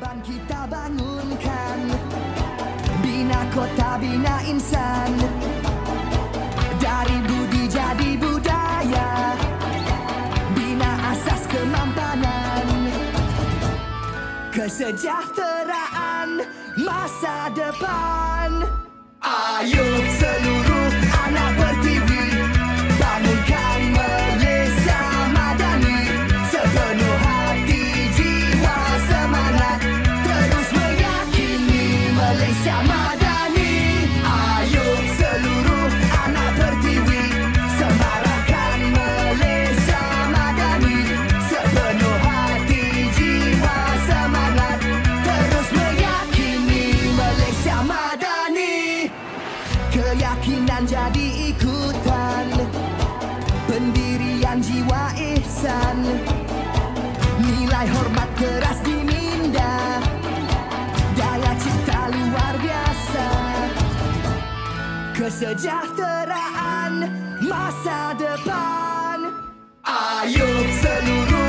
peradaban kita bangunkan, bina kota, bina insan, dari budi jadi budaya, bina asas kemampanan, kesejahteraan masa depan. Ayo seluruh anak Pertiwi, bangunkan Malaysia Madani, sepenuh hati, jiwa, semangat, terus meyakini Malaysia Madani. Ayo seluruh anak Pertiwi, semarakkan Malaysia Madani, sepenuh hati, jiwa, semangat, terus meyakini Malaysia Madani. Keyakinan jadi ikutan, pendirian jiwa ihsan, nilai hormat keras diminda, daya cipta luar biasa, kesejahteraan masa depan. Ayo seluruh